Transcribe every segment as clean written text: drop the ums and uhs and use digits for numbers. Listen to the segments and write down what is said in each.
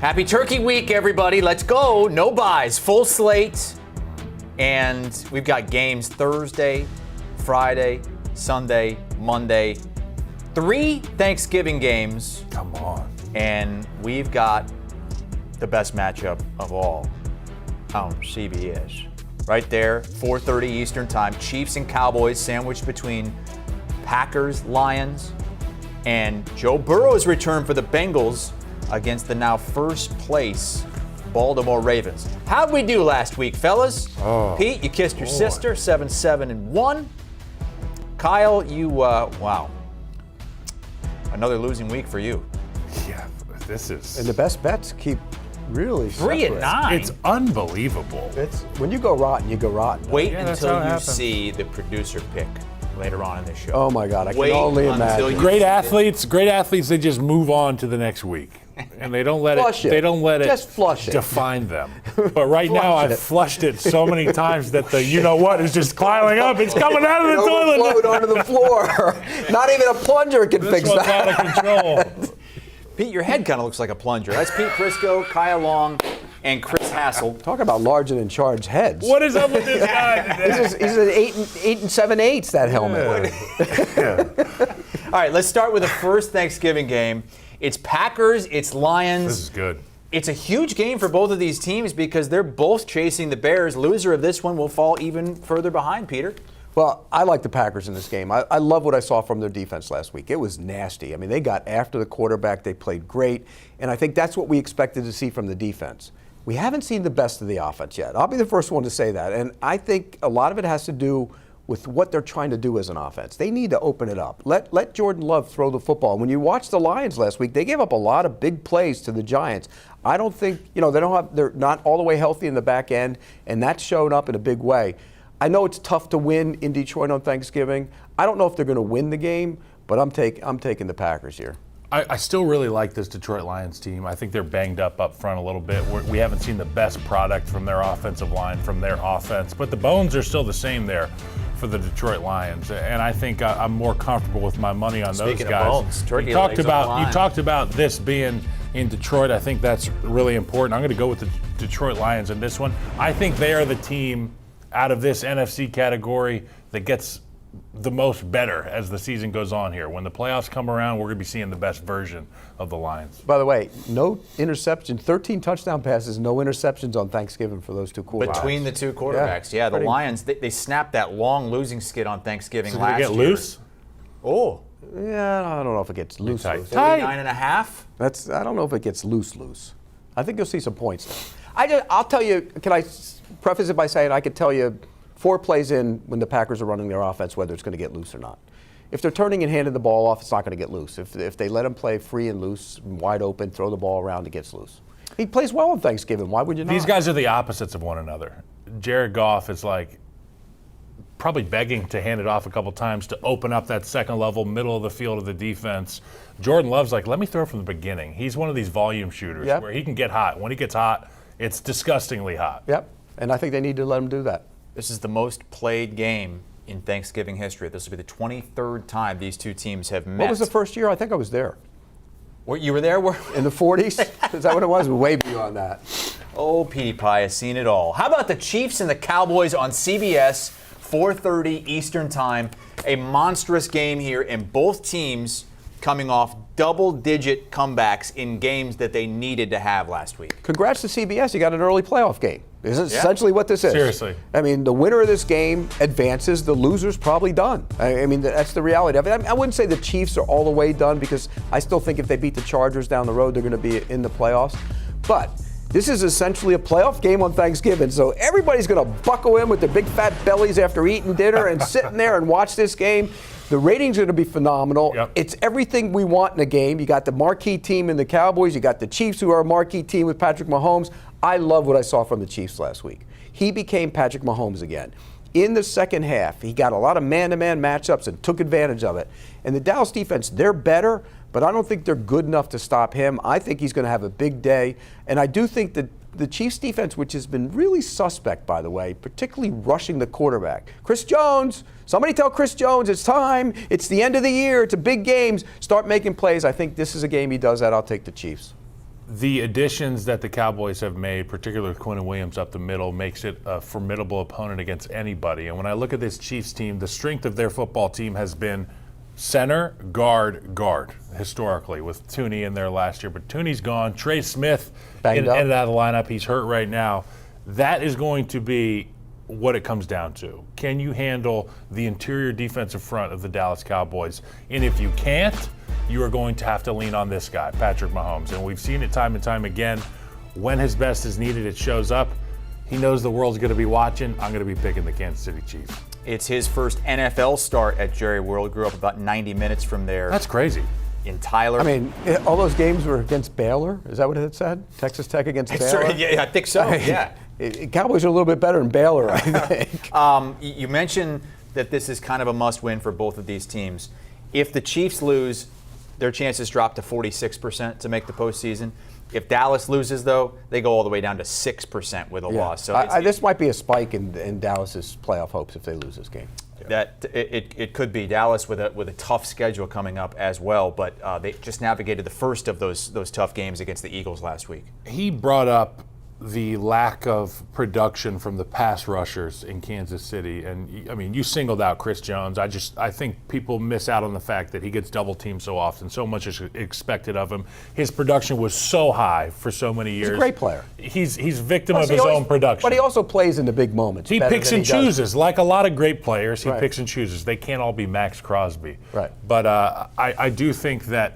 Happy Turkey Week, everybody. Let's go. No buys, full slate. And we've got games Thursday, Friday, Sunday, Monday. 3 Thanksgiving games. Come on. And we've got the best matchup of all on CBS. Right there, 4:30 Eastern time. Chiefs and Cowboys sandwiched between Packers, Lions, and Joe Burrow's return for the Bengals against the now first place Baltimore Ravens. How'd we do last week, fellas? Pete, you kissed your sister, 7-7-1. Kyle, you, wow. Another losing week for you. Yeah, this is. And the best bets keep really 3-9. It's unbelievable. It's when you go rotten, you go rotten. Wait Yeah, that's how until it you happens. see the producer pick later on in this show. Oh my God, I Wait can only until imagine. you- Great athletes, they just move on to the next week, and they don't let Flush it. They don't let Just flush it. define them. But right now, Flush I've it. flushed it so many times that the you know what is just piling up. It's coming out of the toilet. Overflowed onto the floor. Not even a plunger can This fix one's that. out of control. Pete, your head kind of looks like a plunger. That's Pete Prisco, Kyle Long, and Chris Hassel. Talk about large and in charge heads. What is up with this guy today? He's an 8 and 7/8 that helmet. All right, let's start with the first Thanksgiving game. It's Packers, it's Lions. This is good. It's a huge game for both of these teams because they're both chasing the Bears. Loser of this one will fall even further behind, Peter. Well, I like the Packers in this game. I love what I saw from their defense last week. It was nasty. I mean, they got after the quarterback. They played great. And I think that's what we expected to see from the defense. We haven't seen the best of the offense yet. I'll be the first one to say that. And I think a lot of it has to do with what they're trying to do as an offense. They need to open it up. Let Jordan Love throw the football. When you watch the Lions last week, they gave up a lot of big plays to the Giants. I don't think, they're not all the way healthy in the back end, and that showed up in a big way. I know it's tough to win in Detroit on Thanksgiving. I don't know if they're going to win the game, but I'm taking the Packers here. I still really like this Detroit Lions team. I think they're banged up front a little bit. We haven't seen the best product from their offensive line, from their offense, but the bones are still the same there for the Detroit Lions. And I think I'm more comfortable with my money on Speaking those guys. of bones, turkey you talked legs on the about line. you talked about this being in Detroit. I think that's really important. I'm going to go with the Detroit Lions in this one. I think they are the team out of this NFC category that gets the most better as the season goes on here. When the playoffs come around, we're going to be seeing the best version of the Lions. By the way, no interception, 13 touchdown passes, no interceptions on Thanksgiving for those two quarterbacks. Between the two quarterbacks. Yeah, the pretty- Lions, they snapped that long losing skid on Thanksgiving So last they get year. loose? Oh, Yeah, I don't know if it gets loose. tight. Loose. 39.5? I don't know if it gets loose. I think you'll see some points there. I'll tell you, can I preface it by saying I could tell you 4 plays in when the Packers are running their offense whether it's going to get loose or not. If they're turning and handing the ball off, it's not going to get loose. If they let him play free and loose, wide open, throw the ball around, it gets loose. He plays well on Thanksgiving. Why would you not? These guys are the opposites of one another. Jared Goff is like probably begging to hand it off a couple times to open up that second level, middle of the field of the defense. Jordan Love's like, let me throw from the beginning. He's one of these volume shooters Yep. where he can get hot. When he gets hot, it's disgustingly hot. Yep, and I think they need to let him do that. This is the most played game in Thanksgiving history. This will be the 23rd time these two teams have met. What was the first year? I think I was there. You were there? In the 40s? Is that what it was? Way beyond that. Oh, Petey Pie has seen it all. How about the Chiefs and the Cowboys on CBS, 4:30 Eastern Time? A monstrous game here, and both teams coming off double-digit comebacks in games that they needed to have last week. Congrats to CBS. You got an early playoff game. This is essentially what this is. Seriously. I mean, the winner of this game advances. The loser's probably done. I mean, that's the reality of it. I wouldn't say the Chiefs are all the way done because I still think if they beat the Chargers down the road, they're going to be in the playoffs. But this is essentially a playoff game on Thanksgiving. So everybody's going to buckle in with their big fat bellies after eating dinner and sitting there and watch this game. The ratings are going to be phenomenal. Yep. It's everything we want in a game. You got the marquee team in the Cowboys. You got the Chiefs, who are a marquee team with Patrick Mahomes. I love what I saw from the Chiefs last week. He became Patrick Mahomes again. In the second half, he got a lot of man-to-man matchups and took advantage of it. And the Dallas defense, they're better, but I don't think they're good enough to stop him. I think he's going to have a big day. And I do think that the Chiefs defense, which has been really suspect, by the way, particularly rushing the quarterback. Chris Jones, somebody tell Chris Jones it's time. It's the end of the year. It's a big game. Start making plays. I think this is a game he does that. I'll take the Chiefs. the additions that the Cowboys have made, particularly with Quinn Williams up the middle, makes it a formidable opponent against anybody. And when I look at this Chiefs team, the strength of their football team has been center, guard, historically, with Tooney in there last year. But Tooney's gone. Trey Smith in and out of the lineup. He's hurt right now. That is going to be what it comes down to. Can you handle the interior defensive front of the Dallas Cowboys? And if you can't, you are going to have to lean on this guy, Patrick Mahomes. And we've seen it time and time again. When his best is needed, it shows up. He knows the world's going to be watching. I'm going to be picking the Kansas City Chiefs. It's his first NFL start at Jerry World. Grew up about 90 minutes from there. That's crazy. In Tyler. I mean, all those games were against Baylor. Is that what it said? Texas Tech against Baylor? Yeah, I think so. Yeah. Cowboys are a little bit better than Baylor, I think. You mentioned that this is kind of a must-win for both of these teams. If the Chiefs lose, their chances drop to 46% to make the postseason. If Dallas loses, though, they go all the way down to 6% with a loss. So this might be a spike in Dallas's playoff hopes if they lose this game. That it could be Dallas with a tough schedule coming up as well, but they just navigated the first of those tough games against the Eagles last week. He brought up the lack of production from the pass rushers in Kansas City, and I mean, you singled out Chris Jones. I think people miss out on the fact that he gets double teamed so often. So much is expected of him. His production was so high for so many years. He's a great player. He's victim of his own production. But he also plays in the big moments. He picks and chooses, like a lot of great players. He Right. picks and chooses. They can't all be Max Crosby. Right. But I do think that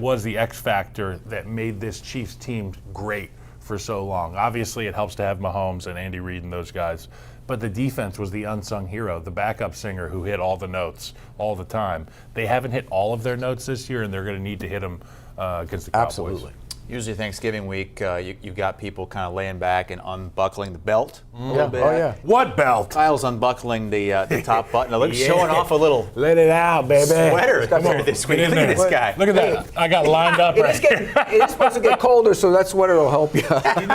was the X factor that made this Chiefs team great for so long. Obviously, it helps to have Mahomes and Andy Reid and those guys, but the defense was the unsung hero, the backup singer who hit all the notes all the time. They haven't hit all of their notes this year, and they're going to need to hit them against the Cowboys. Absolutely. Usually Thanksgiving week, you got people kind of laying back and unbuckling the belt a little bit. Oh, yeah. What belt? Kyle's unbuckling the top button. Look, showing off a little Let it out, baby. sweater this week. Look at this guy. Look at that. I got lined up right here. It is supposed to get colder, so that sweater will help you. You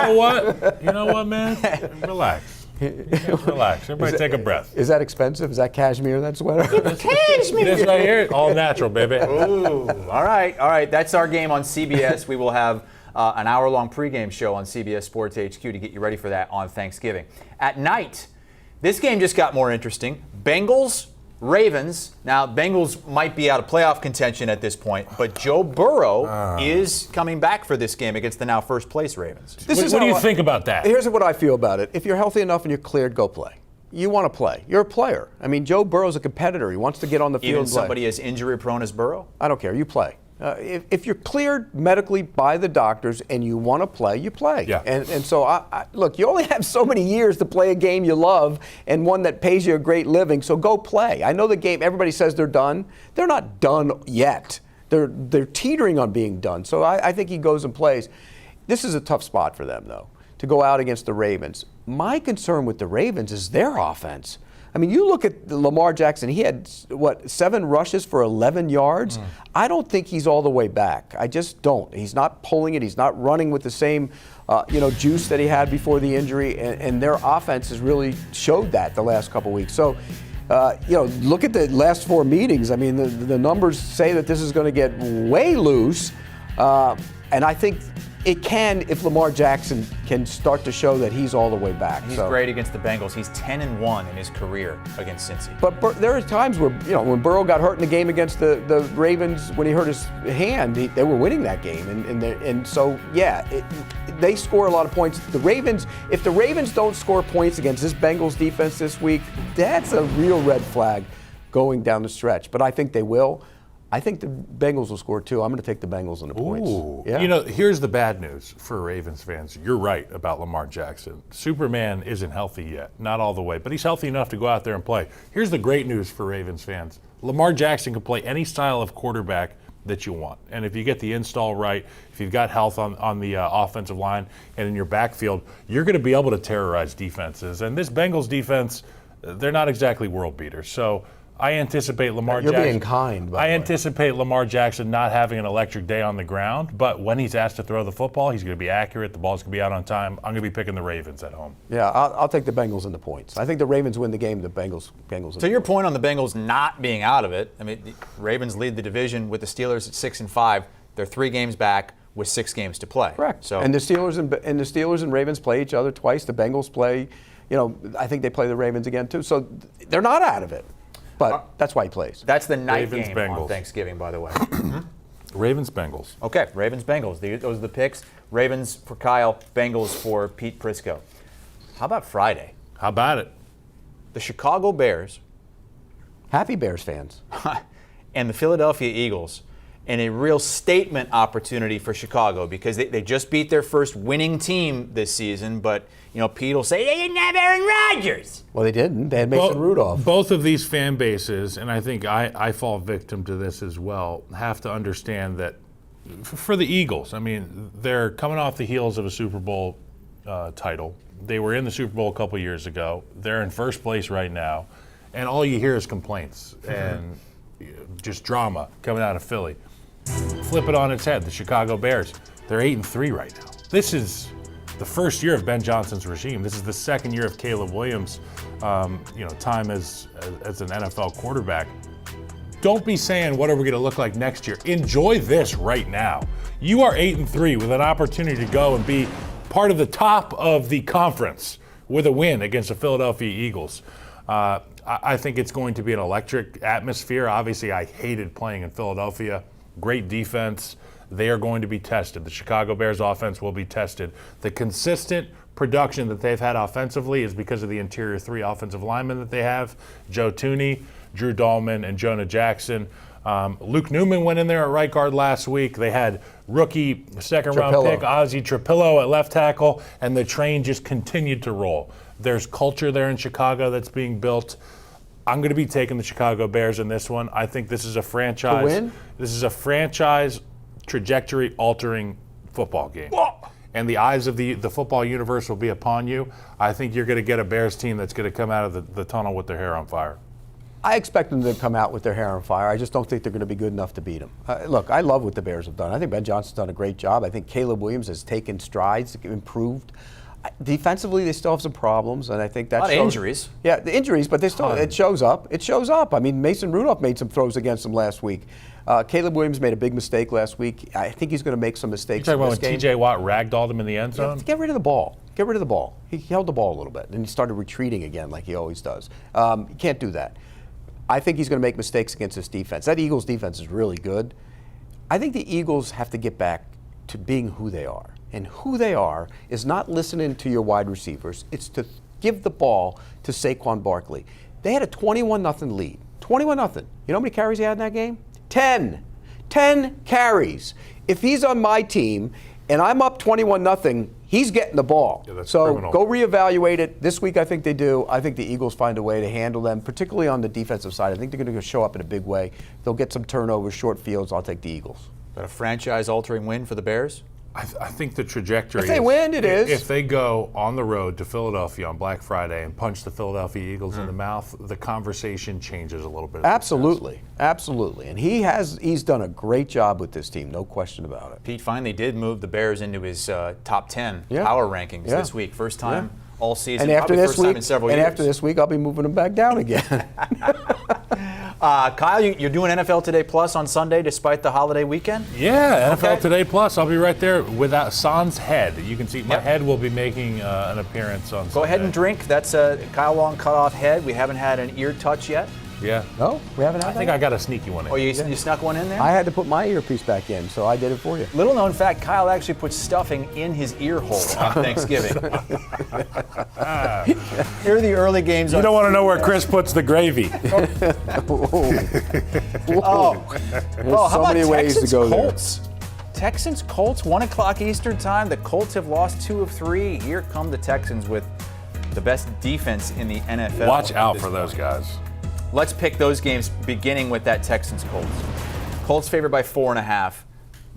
know what, man? Relax. Relax. Everybody take a breath. Is that expensive? Is that cashmere, that sweater? Cashmere. This right here, all natural, baby. Ooh. All right. That's our game on CBS. We will have an hour-long pregame show on CBS Sports HQ to get you ready for that on Thanksgiving. At night, this game just got more interesting. Bengals, Ravens. Now, Bengals might be out of playoff contention at this point, but Joe Burrow is coming back for this game against the now first-place Ravens. What do you think about that? Here's what I feel about it. If you're healthy enough and you're cleared, go play. You want to play. You're a player. I mean, Joe Burrow's a competitor. He wants to get on the field Even and play. somebody as injury-prone as Burrow? I don't care. You play. If you're cleared medically by the doctors and you want to play, you play. Yeah. And so, look, you only have so many years to play a game you love and one that pays you a great living, so go play. I know the game, everybody says they're done. They're not done yet. They're teetering on being done. So I think he goes and plays. This is a tough spot for them, though, to go out against the Ravens. My concern with the Ravens is their offense. I mean, you look at Lamar Jackson, he had, 7 rushes for 11 yards? I don't think he's all the way back. I just don't. He's not pulling it. He's not running with the same, juice that he had before the injury, and their offense has really showed that the last couple weeks. So, look at the last 4 meetings. I mean, the numbers say that this is going to get way loose, and I think it can if Lamar Jackson can start to show that he's all the way back. He's great against the Bengals. He's 10-1 in his career against Cincy. But there are times where, when Burrow got hurt in the game against the Ravens, when he hurt his hand, they were winning that game. And so, they score a lot of points. If the Ravens don't score points against this Bengals defense this week, that's a real red flag going down the stretch. But I think they will. I think the Bengals will score too. I'm going to take the Bengals in the points. Ooh. Yeah. Here's the bad news for Ravens fans. You're right about Lamar Jackson. Superman isn't healthy yet, not all the way, but he's healthy enough to go out there and play. Here's the great news for Ravens fans. Lamar Jackson can play any style of quarterback that you want. And if you get the install right, if you've got health on the offensive line and in your backfield, you're going to be able to terrorize defenses. And this Bengals defense, they're not exactly world beaters. So I anticipate Lamar You're Jackson. being kind, by the way. Anticipate Lamar Jackson not having an electric day on the ground, but when he's asked to throw the football, he's going to be accurate. The ball's going to be out on time. I'm going to be picking the Ravens at home. Yeah, I'll take the Bengals in the points. I think the Ravens win the game. The Bengals. To your point on the Bengals not being out of it, I mean, the Ravens lead the division with the Steelers at 6-5. They're 3 games back with 6 games to play. Correct. So And the Steelers and Ravens play each other twice. The Bengals play, I think they play the Ravens again too. So they're not out of it. But that's why he plays. that's the night Ravens, game Bengals. on Thanksgiving, by the way. Ravens, Bengals. Okay, Ravens, Bengals. Those are the picks. Ravens for Kyle, Bengals for Pete Prisco. How about Friday? How about it? The Chicago Bears Happy Bears fans. and the Philadelphia Eagles in a real statement opportunity for Chicago because they just beat their first winning team this season, but Pete will say they didn't have Aaron Rodgers. Well, they didn't. They had Mason Rudolph. Both of these fan bases, and I think I fall victim to this as well, have to understand that for the Eagles, I mean, they're coming off the heels of a Super Bowl title. They were in the Super Bowl a couple years ago. They're in first place right now, and all you hear is complaints and just drama coming out of Philly. Flip it on its head. The Chicago Bears, they're 8-3 right now. This is the first year of Ben Johnson's regime. This is the second year of Caleb Williams' time as an NFL quarterback. Don't be saying, what are we going to look like next year? Enjoy this right now. You are 8-3 with an opportunity to go and be part of the top of the conference with a win against the Philadelphia Eagles. I think it's going to be an electric atmosphere. Obviously, I hated playing in Philadelphia. Great defense. They are going to be tested. The Chicago Bears offense will be tested. The consistent production that they've had offensively is because of the interior 3 offensive linemen that they have. Joe Thuney, Drew Dahlman, and Jonah Jackson. Luke Newman went in there at right guard last week. They had rookie second-round pick Ozzie Trapillo at left tackle, and the train just continued to roll. There's culture there in Chicago that's being built. I'm going to be taking the Chicago Bears in this one. I think this is a franchise. To win? This is a franchise trajectory-altering football game. And the eyes of the football universe will be upon you. I think you're going to get a Bears team that's going to come out of the tunnel with their hair on fire. I expect them to come out with their hair on fire. I just don't think they're going to be good enough to beat them. Look, I love what the Bears have done. I think Ben Johnson's done a great job. I think Caleb Williams has taken strides, improved. Defensively, they still have some problems, and I think that's injuries. Yeah, the injuries, but they still it shows up. It shows up. I mean, Mason Rudolph made some throws against them last week. Caleb Williams made a big mistake last week. I think he's going to make some mistakes. You're talking about when T.J. Watt ragdolled him in the end zone? Yeah, get rid of the ball. Get rid of the ball. He held the ball a little bit, and he started retreating again like he always does. You can't do that. I think he's going to make mistakes against this defense. That Eagles defense is really good. I think the Eagles have to get back to being who they are. And who they are is not listening to your wide receivers. It's to give the ball to Saquon Barkley. They had a 21-0 lead. 21-0. You know how many carries he had in that game? 10. 10 carries. If he's on my team and I'm up 21-0, he's getting the ball. Yeah, that's so criminal. go reevaluate it. This week I think they do. I think the Eagles find a way to handle them, particularly on the defensive side. I think they're going to show up in a big way. They'll get some turnovers, short fields. I'll take the Eagles. But a franchise-altering win for the Bears? I think the trajectory If they win, it is. If they go on the road to Philadelphia on Black Friday and punch the Philadelphia Eagles in the mouth, the conversation changes a little bit. Absolutely. Absolutely. And he's done a great job with this team, no question about it. Pete finally did move the Bears into his top 10 power rankings this week. First time all season, And after probably this first time week, in several years. after this week, I'll be moving them back down again. Kyle, you're doing NFL Today Plus on Sunday despite the holiday weekend? Yeah, NFL Today Plus. I'll be right there without Sans head. You can see my head will be making an appearance on Sunday. Go ahead and drink. That's Kyle Long cut off head. We haven't had an ear touch yet. Yeah. No, we haven't had I think I got a sneaky one in. Oh, you snuck one in there? I had to put my earpiece back in, so I did it for you. Little known fact, Kyle actually put stuffing in his ear hole on Thanksgiving. Here are the early games. You don't want to know where Chris puts the gravy. Oh, how so about many ways to Texans go there. Colts? Texans Colts, 1 o'clock Eastern time. The Colts have lost 2 of 3. Here come the Texans with the best defense in the NFL. Watch out for those guys. Let's pick those games, beginning with that Texans Colts. Colts favored by 4.5.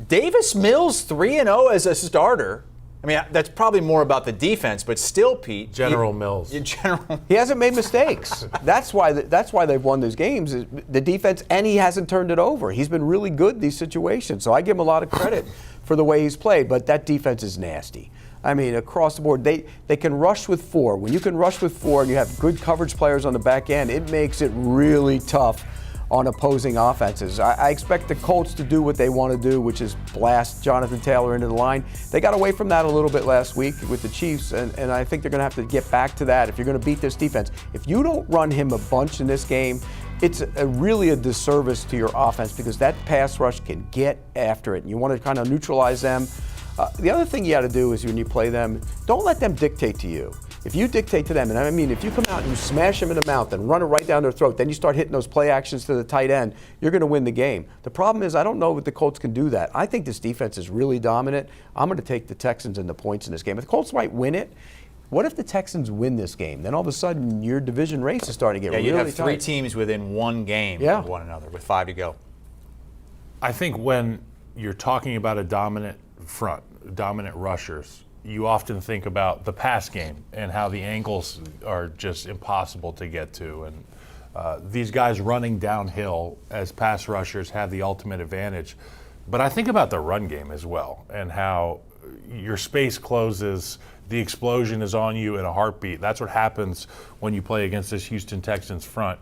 Davis Mills 3-0 as a starter. I mean, that's probably more about the defense, but still, Pete. General Mills. He hasn't made mistakes. That's why they've won these games. Is the defense, and he hasn't turned it over. He's been really good in these situations. So I give him a lot of credit for the way he's played. But that defense is nasty. I mean, across the board, they can rush with 4. When you can rush with 4 and you have good coverage players on the back end, it makes it really tough on opposing offenses. I expect the Colts to do what they want to do, which is blast Jonathan Taylor into the line. They got away from that a little bit last week with the Chiefs, and I think they're going to have to get back to that if you're going to beat this defense. If you don't run him a bunch in this game, it's really a disservice to your offense because that pass rush can get after it, and you want to kind of neutralize them. The other thing you got to do is when you play them, don't let them dictate to you. If you dictate to them, and I mean, if you come out and you smash them in the mouth and run it right down their throat, then you start hitting those play actions to the tight end, you're going to win the game. The problem is I don't know if the Colts can do that. I think this defense is really dominant. I'm going to take the Texans and the points in this game. The Colts might win it. What if the Texans win this game? Then all of a sudden your division race is starting to get really tight. Yeah, you'd have three teams within one game of one another with 5 to go. I think when you're talking about a dominant front, dominant rushers, you often think about the pass game and how the angles are just impossible to get to. And these guys running downhill as pass rushers have the ultimate advantage. But I think about the run game as well and how your space closes, the explosion is on you in a heartbeat. That's what happens when you play against this Houston Texans front.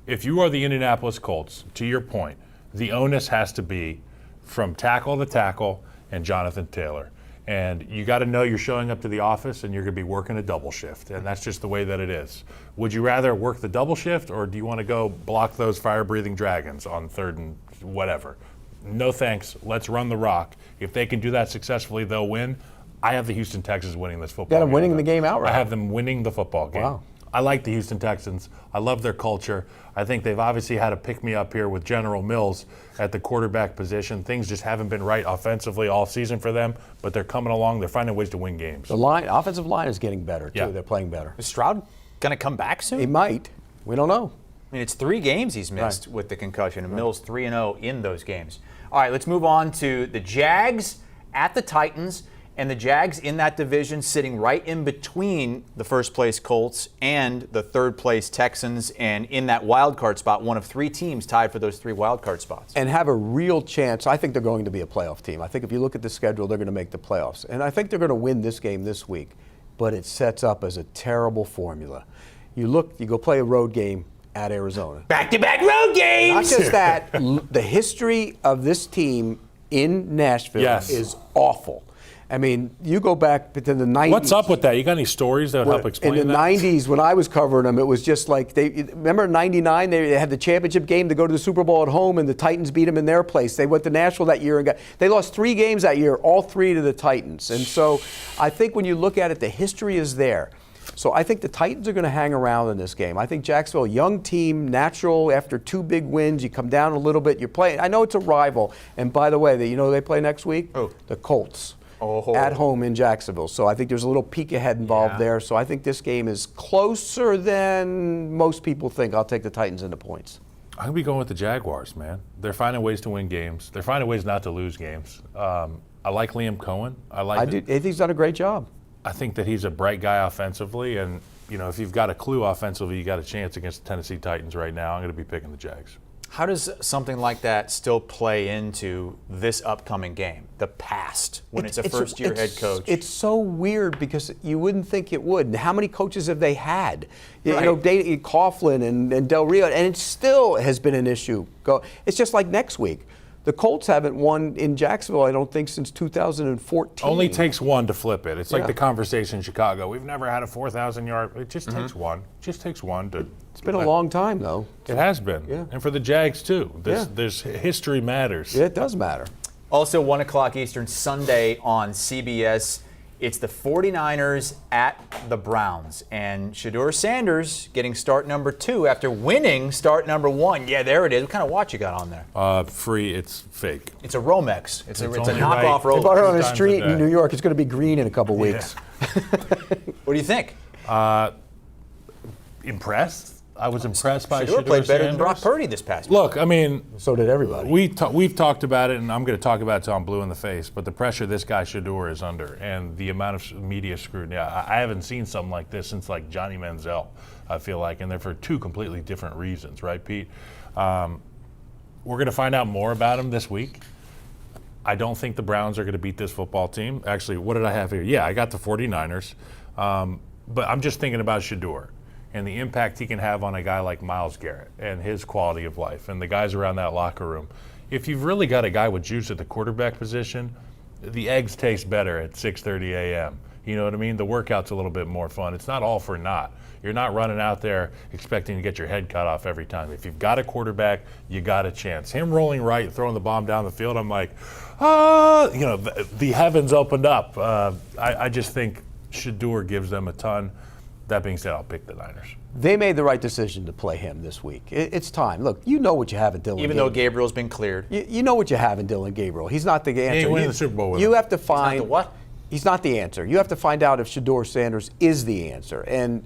If you are the Indianapolis Colts, to your point, the onus has to be from tackle to tackle and Jonathan Taylor. And you got to know you're showing up to the office and you're going to be working a double shift. And that's just the way that it is. Would you rather work the double shift or do you want to go block those fire-breathing dragons on third and whatever? No thanks. Let's run the rock. If they can do that successfully, they'll win. I have the Houston Texans winning this football game. Got them winning the game outright. I have them winning the football game. Wow. I like the Houston Texans. I love their culture. I think they've obviously had a pick-me-up here with General Mills at the quarterback position. Things just haven't been right offensively all season for them, but they're coming along. They're finding ways to win games. The offensive line is getting better, too. Yeah. They're playing better. Is Stroud going to come back soon? He might. We don't know. I mean, it's 3 games he's missed with the concussion, and Mills 3-0 in those games. All right, let's move on to the Jags at the Titans. And the Jags in that division sitting right in between the first-place Colts and the third-place Texans, and in that wild card spot, one of 3 teams tied for those 3 wild card spots. And have a real chance. I think they're going to be a playoff team. I think if you look at the schedule, they're going to make the playoffs. And I think they're going to win this game this week. But it sets up as a terrible formula. You go play a road game at Arizona. Back-to-back road games! Not just that. The history of this team in Nashville is awful. I mean, you go back to the 90s. What's up with that? You got any stories that would help explain that? In the 90s, when I was covering them, it was just like remember in 99, they had the championship game to go to the Super Bowl at home, and the Titans beat them in their place. They went to Nashville that year and they lost 3 games that year, all 3 to the Titans. And so I think when you look at it, the history is there. So I think the Titans are going to hang around in this game. I think Jacksonville, young team, natural, after 2 big wins, you come down a little bit, you're playing. I know it's a rival. And by the way, you know who they play next week? Oh. The Colts. At home in Jacksonville. So I think there's a little peek ahead involved there. So I think this game is closer than most people think. I'll take the Titans in the points. I'm going to be going with the Jaguars, man. They're finding ways to win games. They're finding ways not to lose games. I like Liam Cohen. I think he's done a great job. I think that he's a bright guy offensively. And, you know, if you've got a clue offensively, you got a chance against the Tennessee Titans right now. I'm going to be picking the Jags. How does something like that still play into this upcoming game, the past, when it's a first-year head coach? It's so weird because you wouldn't think it would. How many coaches have they had? Right. You know, Coughlin and Del Rio, and it still has been an issue. It's just like next week. The Colts haven't won in Jacksonville, I don't think, since 2014. Only takes one to flip it. It's like the conversation in Chicago. We've never had a 4,000-yard. It just takes one. It just takes one to. It's been a long time, though. It has been. Yeah. And for the Jags, too. There's history matters. Yeah, it does matter. Also, 1 o'clock Eastern Sunday on CBS. It's the 49ers at the Browns. And Shedeur Sanders getting start number 2 after winning start number 1. Yeah, there it is. What kind of watch you got on there? Free. It's fake. It's a Romex. It's a knockoff Rolex. They bought it on the street in New York. It's going to be green in a couple weeks. What do you think? Impressed. I was impressed by Shedeur played better than Brock Purdy this past week. Look, I mean, so did everybody. We've talked about it, and I'm going to talk about it till I'm blue in the face. But the pressure this guy Shedeur is under, and the amount of media scrutiny, I haven't seen something like this since like Johnny Manziel. I feel like, and they're for 2 completely different reasons, right, Pete? We're going to find out more about him this week. I don't think the Browns are going to beat this football team. Actually, what did I have here? Yeah, I got the 49ers, but I'm just thinking about Shedeur. and the impact he can have on a guy like Myles Garrett and his quality of life and the guys around that locker room. If you've really got a guy with juice at the quarterback position, the eggs taste better at 6:30 a.m. You know what I mean? The workout's a little bit more fun. It's not all for naught. You're not running out there expecting to get your head cut off every time. If you've got a quarterback, you got a chance. Him rolling right, throwing the bomb down the field, I'm like, the heavens opened up. I just think Shedeur gives them a ton. That being said, I'll pick the Niners. They made the right decision to play him this week. It's time. Look, you know what you have in Dylan Even Gabriel. though Gabriel's been cleared. You know what you have in Dylan Gabriel. He's not the answer. He ain't winning the Super Bowl with You him. have to find. He's not the what? He's not the answer. You have to find out if Shedeur Sanders is the answer. And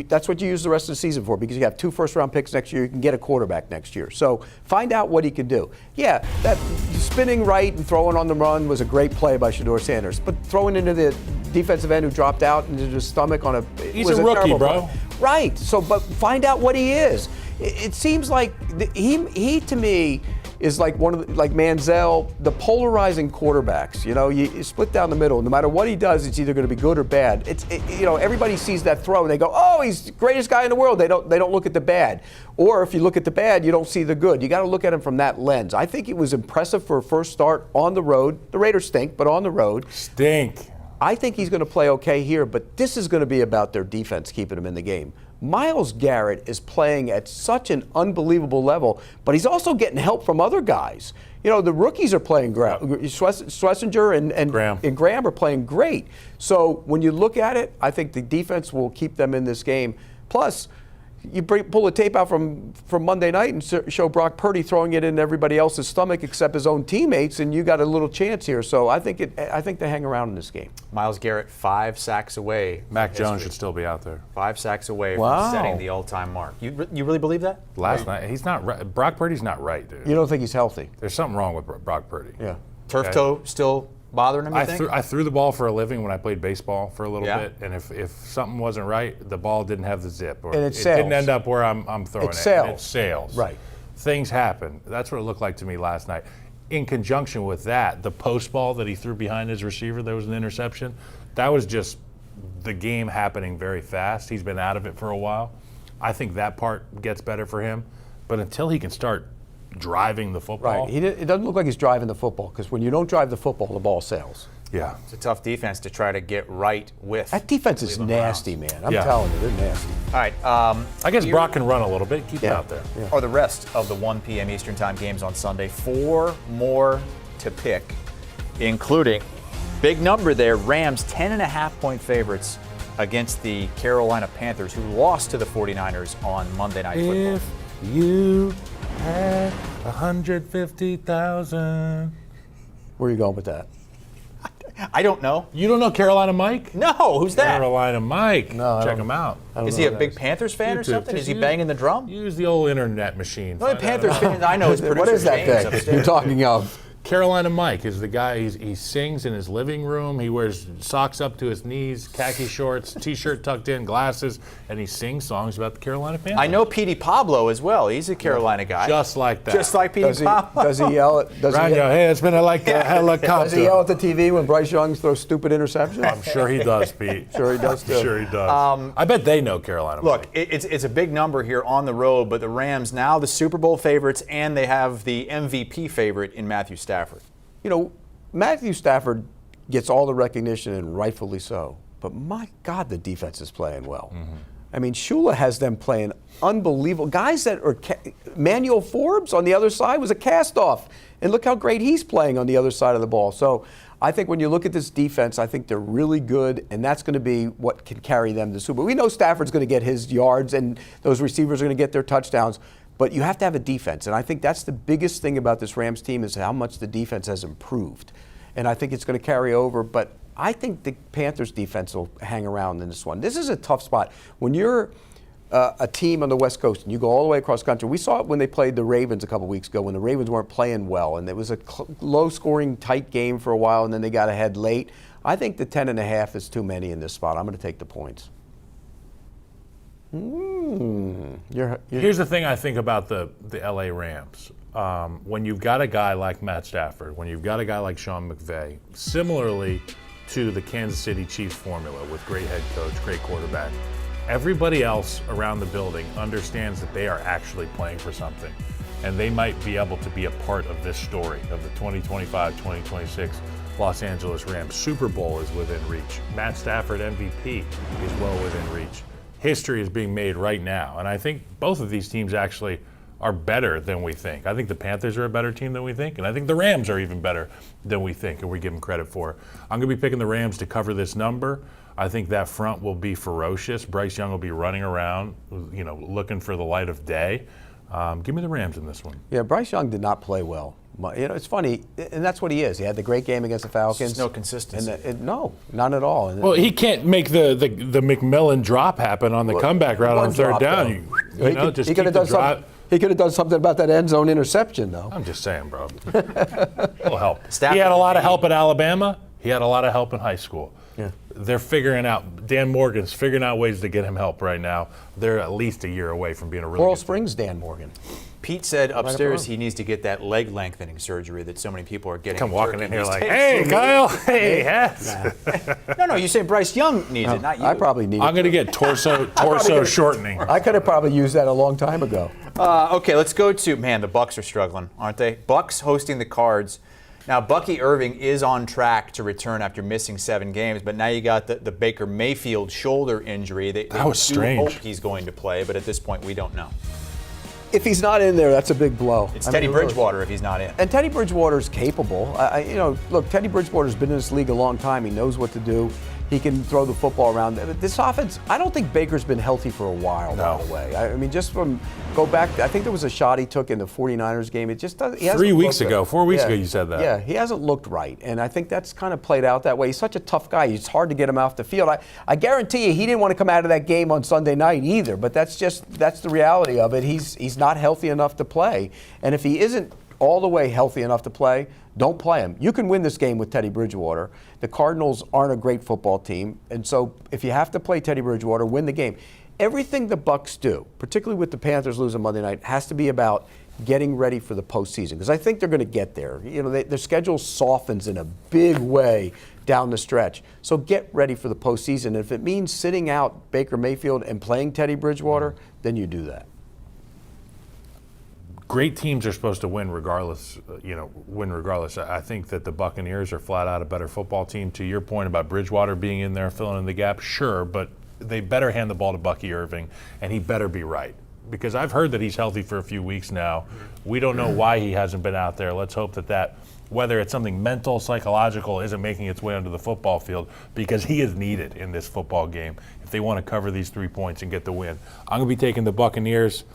that's what you use the rest of the season for, because you have 2 first-round picks next year. You can get a quarterback next year. So find out what he can do. Yeah, that spinning right and throwing on the run was a great play by Shedeur Sanders. But throwing into the defensive end who dropped out into his stomach on a He's a rookie, bro. Play. Right. So, but find out what he is. It seems like he to me is like one of like Manziel, the polarizing quarterbacks. You know, you split down the middle. No matter what he does, it's either going to be good or bad. Everybody sees that throw and they go, "Oh, he's the greatest guy in the world." They don't look at the bad. Or if you look at the bad, you don't see the good. You got to look at him from that lens. I think it was impressive for a first start on the road. The Raiders stink, but on the road. Stink. I think he's going to play okay here, but this is going to be about their defense keeping him in the game. Myles Garrett is playing at such an unbelievable level, but he's also getting help from other guys. You know, the rookies are playing Schlesinger and Graham are playing great. So when you look at it, I think the defense will keep them in this game. Plus, you pull the tape out from Monday night and show Brock Purdy throwing it in everybody else's stomach except his own teammates, and you got a little chance here. So I think they hang around in this game. Myles Garrett 5 sacks away. Mac Jones should still be out there. 5 sacks away Wow. from setting the all-time mark. You really believe that? Last night, he's not right. Brock Purdy's not right, dude. You don't think he's healthy? There's something wrong with Brock Purdy. Yeah. Turf toe still bothering him, you think? I threw the ball for a living when I played baseball for a little Yeah. bit, and if something wasn't right, the ball didn't have the zip, or And it sails. didn't end up where I'm throwing It it. sails. And it sails. Right. Things happen. That's what it looked like to me last night. In conjunction with that, the post ball that he threw behind his receiver, there was an interception. That was just the game happening very fast. He's been out of it for a while. I think that part gets better for him, but until he can start driving the football. Right. It doesn't look like he's driving the football, because when you don't drive the football, the ball sails. Yeah. It's a tough defense to try to get right with. That defense is Cleveland nasty, Browns. man. I'm Yeah. telling you, they're nasty. All right. I guess here Brock can run a little bit. Keep it out there. Yeah. are the rest of the 1 p.m. Eastern Time games on Sunday. 4 more to pick, including big number there. Rams 10.5-point favorites against the Carolina Panthers, who lost to the 49ers on Monday Night Football. If you had 150,000. Where are you going with that? I don't know. You don't know Carolina Mike? No, who's that? Carolina Mike. No, I Check don't- him out. I don't Is know he a who that big is. Panthers fan or YouTube. something? Just Is he use- banging the drum? Use the old internet machine. The only Find out Panthers about- fans I know is producer What is that James thing upstairs. you're talking of? Carolina Mike is the guy. He sings in his living room. He wears socks up to his knees, khaki shorts, t-shirt tucked in, glasses, and he sings songs about the Carolina Panthers. I know Petey Pablo as well. He's a Carolina guy. Just like that. Just like Petey Does he Pablo. yell at? Rando, hey, it's been like a Does helicopter. he yell at the TV when Bryce Young throws stupid interceptions? I'm sure he does, Pete. Sure he does, too. I'm sure he does. I bet they know Carolina Look, Mike. it's a big number here on the road, but the Rams now the Super Bowl favorites, and they have the MVP favorite in Matthew Stafford. You know, Matthew Stafford gets all the recognition, and rightfully so. But my God, the defense is playing well. I mean, Shula has them playing unbelievable. Guys that are Manuel Forbes on the other side was a cast-off, and look how great he's playing on the other side of the ball. So I think when you look at this defense, I think they're really good, and that's going to be what can carry them to the Super Bowl. We know Stafford's going to get his yards, and those receivers are going to get their touchdowns. But you have to have a defense, and I think that's the biggest thing about this Rams team is how much the defense has improved. And I think it's going to carry over, but I think the Panthers defense will hang around in this one. This is a tough spot. When you're a team on the West Coast and you go all the way across country, we saw it when they played the Ravens a couple weeks ago when the Ravens weren't playing well, and it was a low-scoring, tight game for a while, and then they got ahead late. I think the 10.5 is too many in this spot. I'm going to take the points. Here's the thing I think about the LA Rams. When you've got a guy like Matt Stafford, when you've got a guy like Sean McVay, similarly to the Kansas City Chiefs formula with great head coach, great quarterback, everybody else around the building understands that they are actually playing for something. And they might be able to be a part of this story of the 2025-2026 Los Angeles Rams. Super Bowl is within reach. Matt Stafford MVP is well within reach. History is being made right now. And I think both of these teams actually are better than we think. I think the Panthers are a better team than we think, and I think the Rams are even better than we think, and we give them credit for. I'm going to be picking the Rams to cover this number. I think that front will be ferocious. Bryce Young will be running around, looking for the light of day. Give me the Rams in this one. Yeah, Bryce Young did not play well. It's funny, and that's what he is. He had the great game against the Falcons. There's no consistency. No, none at all. Well, he can't make the McMillan drop happen on the comeback route on third down. Just keep the drive. He could have done something about that end zone interception, though. I'm just saying, bro. A little help. He had a lot of help at Alabama. He had a lot of help in high school. Yeah. They're figuring out, Dan Morgan's figuring out ways to get him help right now. They're at least a year away from being a really Coral good Springs, Dan Morgan. Pete said upstairs he needs to get that leg lengthening surgery that so many people are getting. Come walking in here like, hey, Kyle, hey, yes. No, you say Bryce Young needs it, not you. I probably need it. I'm going to get torso shortening. I could have probably used that a long time ago. Okay, let's go to, the Bucs are struggling, aren't they? Bucs hosting the Cards. Now, Bucky Irving is on track to return after missing 7 games, but now you got the Baker Mayfield shoulder injury. They was strange. hope he's going to play, but at this point, we don't know. If he's not in there, that's a big blow. It's Teddy Bridgewater if he's not in. And Teddy Bridgewater's capable. Look, Teddy Bridgewater's been in this league a long time. He knows what to do. He can throw the football around. This offense, I don't think Baker's been healthy for a while, by the way. I mean, go back, I think there was a shot he took in the 49ers game. It just doesn't. 4 weeks ago you said that. Yeah, he hasn't looked right. And I think that's kind of played out that way. He's such a tough guy. It's hard to get him off the field. I guarantee you he didn't want to come out of that game on Sunday night either. But that's the reality of it. He's not healthy enough to play. And if he isn't all the way healthy enough to play, don't play him. You can win this game with Teddy Bridgewater. The Cardinals aren't a great football team, and so if you have to play Teddy Bridgewater, win the game. Everything the Bucs do, particularly with the Panthers losing Monday night, has to be about getting ready for the postseason, because I think they're going to get there. Their schedule softens in a big way down the stretch. So get ready for the postseason. And if it means sitting out Baker Mayfield and playing Teddy Bridgewater, then you do that. Great teams are supposed to win regardless. I think that the Buccaneers are flat out a better football team. To your point about Bridgewater being in there, filling in the gap, sure, but they better hand the ball to Bucky Irving, and he better be right. Because I've heard that he's healthy for a few weeks now. We don't know why he hasn't been out there. Let's hope that whether it's something mental, psychological, isn't making its way onto the football field, because he is needed in this football game if they want to cover these 3 points and get the win. I'm going to be taking the Buccaneers.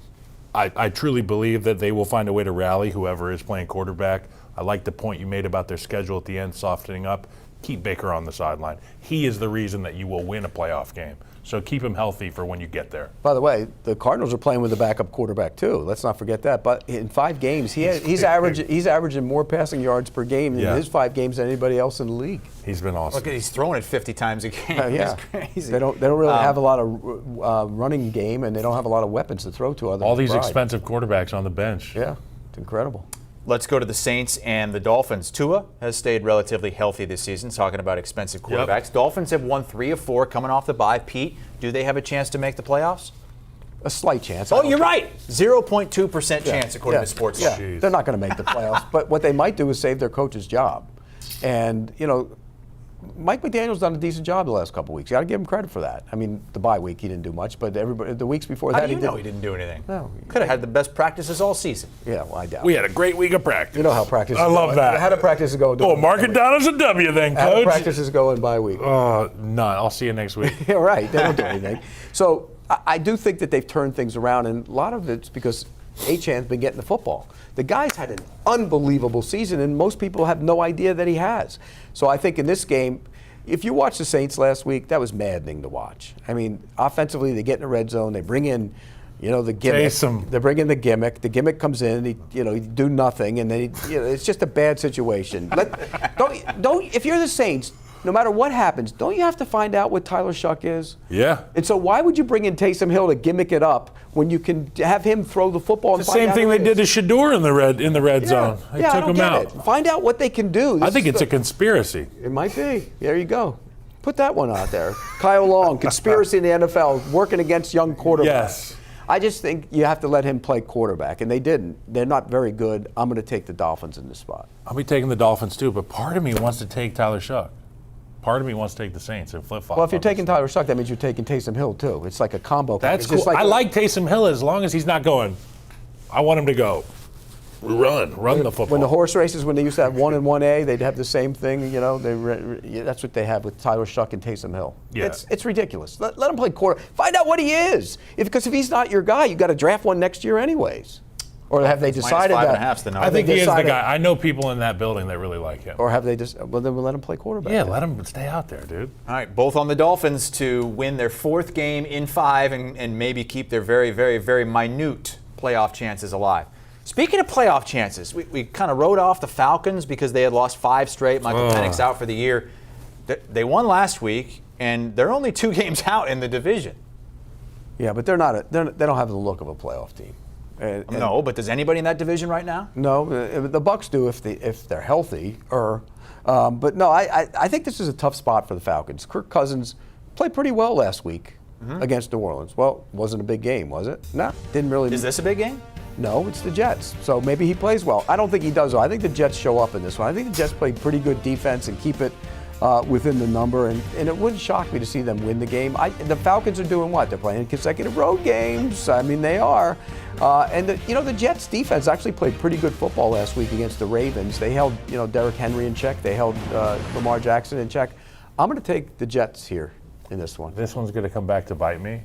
I truly believe that they will find a way to rally whoever is playing quarterback. I like the point you made about their schedule at the end softening up. Keep Baker on the sideline. He is the reason that you will win a playoff game. So keep him healthy for when you get there. By the way, the Cardinals are playing with a backup quarterback too. Let's not forget that. But in 5 games, he's averaging more passing yards per game in his 5 games than anybody else in the league. He's been awesome. Look, he's throwing it 50 times a game. Yeah, it's crazy. They don't really have a lot of running game, and they don't have a lot of weapons to throw to. All these expensive quarterbacks on the bench. Yeah, it's incredible. Let's go to the Saints and the Dolphins. Tua has stayed relatively healthy this season, talking about expensive quarterbacks. Yep. Dolphins have won 3 of 4 coming off the bye. Pete, do they have a chance to make the playoffs? A slight chance. Oh, you're right. 0.2% chance, according to Sports. Yeah, they're not going to make the playoffs. But what they might do is save their coach's job. And, Mike McDaniel's done a decent job the last couple of weeks. You got to give him credit for that. I mean, the bye week he didn't do much, but the weeks before that he didn't do anything? No, could have had the best practices all season. Yeah, well, I doubt. We had a great week of practice. You know how practice. I love that. How do practices go? Oh, mark it down as a W then, Coach. How do practices go in bye week? None. I'll see you next week. Yeah, right. They don't do anything. So I do think that they've turned things around, and a lot of it's because Achan's been getting the football. The guy's had an unbelievable season, and most people have no idea that he has. So I think in this game, if you watched the Saints last week, that was maddening to watch. I mean, offensively, they get in the red zone, they bring in, the gimmick. Taysom. They bring in the gimmick. The gimmick comes in, he do nothing, and then it's just a bad situation. If you're the Saints, no matter what happens, don't you have to find out what Tyler Shuck is? Yeah. And so why would you bring in Taysom Hill to gimmick it up when you can have him throw the football? It's the same thing they did to Shador in the red zone. They took him out. Find out what they can do. I think it's a conspiracy. It might be. There you go. Put that one out there. Kyle Long, conspiracy in the NFL, working against young quarterbacks. Yes. I just think you have to let him play quarterback, and they didn't. They're not very good. I'm going to take the Dolphins in this spot. I'll be taking the Dolphins too, but part of me wants to take Tyler Shuck. Part of me wants to take the Saints and flip-flop. Well, if you're taking Tyler Shuck, that means you're taking Taysom Hill too. It's like a combo. That's It's cool. just like I like Taysom Hill as long as he's not going. I want him to go. Run the football. When the horse races, when they used to have 1 and 1A, they'd have the same thing. You know, that's what they have with Tyler Shuck and Taysom Hill. Yeah. It's ridiculous. Let him play quarter. Find out what he is. Because if he's not your guy, you got to draft one next year anyways. Or have they decided that? -5.5's the number. I think he is the decided- guy. I know people in that building that really like him. Or have they just? Well, then we'll let him play quarterback. Yeah, let him stay out there, dude. All right, both on the Dolphins to win their 4th game in 5 and maybe keep their very, very, very minute playoff chances alive. Speaking of playoff chances, we kind of wrote off the Falcons because they had lost 5 straight. Michael Penix out for the year. They won last week, and they're only 2 games out in the division. Yeah, but they don't have the look of a playoff team. And No, but does anybody in that division right now? No, the Bucs do if they're healthy. But no, I think this is a tough spot for the Falcons. Kirk Cousins played pretty well last week against New Orleans. Well, wasn't a big game, was it? No, didn't really. Is this a big game? No, it's the Jets. So maybe he plays well. I don't think he does, though. I think the Jets show up in this one. I think the Jets play pretty good defense and keep it within the number. And it wouldn't shock me to see them win the game. The Falcons are doing what? They're playing consecutive road games. I mean, they are. And the Jets defense actually played pretty good football last week against the Ravens. They held Derrick Henry in check. They held Lamar Jackson in check. I'm going to take the Jets here in this one. This one's going to come back to bite me.